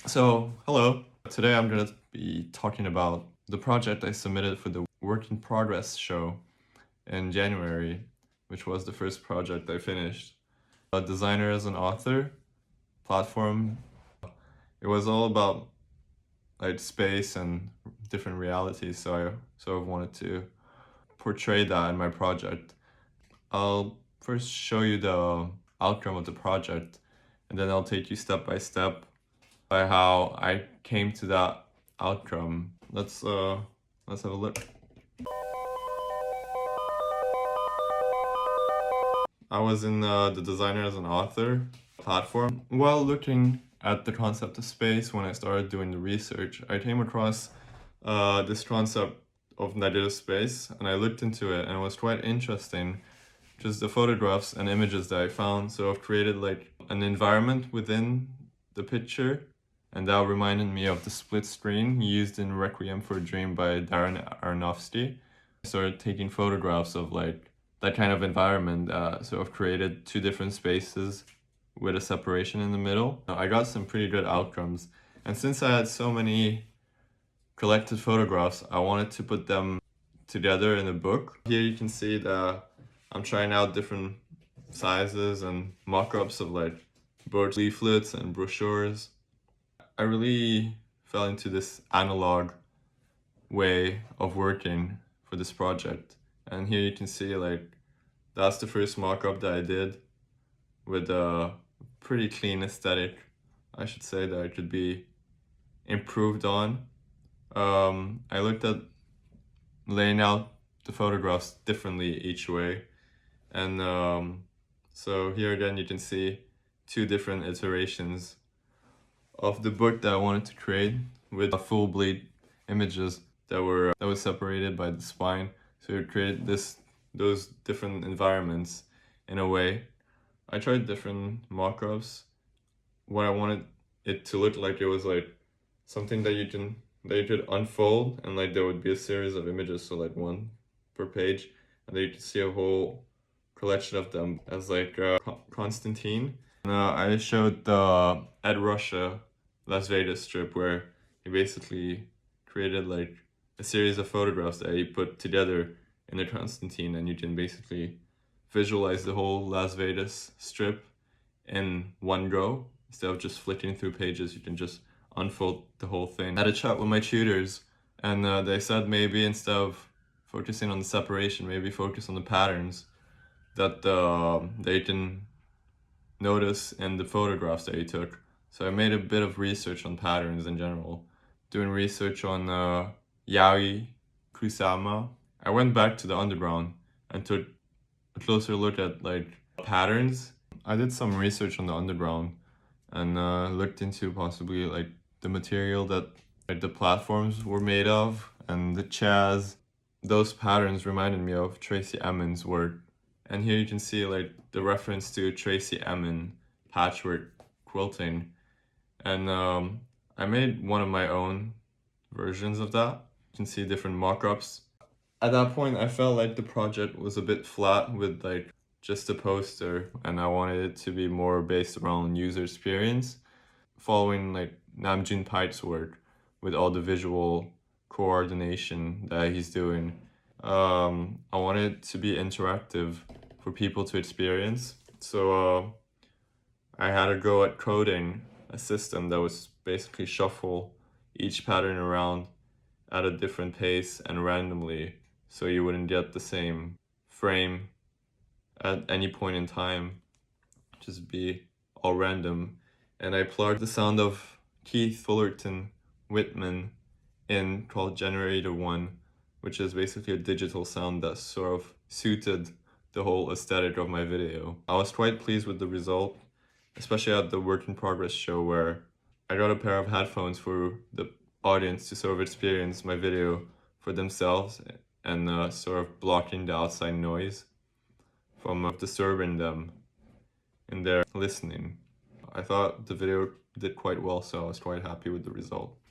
So, hello. Today I'm going to be talking about the project I submitted for the Work in Progress show in January, which was the first project I finished. A designer as an author, platform. It was all about like space and different realities, so I sort of wanted to portray that in my project. I'll first show you the outcome of the project, and then I'll take you step by step by how I came to that outcome. Let's have a look. I was in the designer as an author platform. While looking at the concept of space, when I started doing the research, I came across this concept of negative space, and I looked into it, and it was quite interesting. Just the photographs and images that I found sort of created like an environment within the picture, and that reminded me of the split screen used in Requiem for a Dream by Darren Aronofsky. I started taking photographs of like that kind of environment that sort of created two different spaces with a separation in the middle. I got some pretty good outcomes, and since I had so many collected photographs, I wanted to put them together in a book. Here you can see that I'm trying out different sizes and mock-ups of like book leaflets and brochures. I really fell into this analog way of working for this project. And here you can see like that's the first mock-up that I did with a pretty clean aesthetic. I should say that it could be improved on. I looked at laying out the photographs differently each way. And so here again you can see two different iterations of the book that I wanted to create with full bleed images that was separated by the spine. So it created those different environments in a way. I tried different mock-ups. What I wanted it to look like, it was like something that you could unfold, and like there would be a series of images, so like one per page, and then you could see a whole collection of them as like Constantine. I showed the Ed Russia Las Vegas strip where he basically created like a series of photographs that he put together in the Constantine, and you can basically visualize the whole Las Vegas strip in one go. Instead of just flicking through pages, you can just unfold the whole thing. I had a chat with my tutors, and they said maybe instead of focusing on the separation, maybe focus on the patterns that they can notice in the photographs that he took. So I made a bit of research on patterns in general, doing research on Yari Kusama. I went back to the underground and took a closer look at like patterns. I did some research on the underground and looked into possibly like the material that like the platforms were made of and the chaz. Those patterns reminded me of Tracy Emin's work. And here you can see like the reference to Tracy Emin patchwork quilting. And I made one of my own versions of that. You can see different mock-ups. At that point, I felt like the project was a bit flat with like just a poster, and I wanted it to be more based around user experience, following like Namjoon Park's work with all the visual coordination that he's doing. I wanted it to be interactive for people to experience. So I had to go at coding a system that was basically shuffle each pattern around at a different pace and randomly, so you wouldn't get the same frame at any point in time, just be all random. And I plugged the sound of Keith Fullerton Whitman in called Generator 1, which is basically a digital sound that sort of suited the whole aesthetic of my video. I was quite pleased with the result, especially at the Work in Progress show where I got a pair of headphones for the audience to sort of experience my video for themselves and sort of blocking the outside noise from disturbing them in their listening. I thought the video did quite well, so I was quite happy with the result.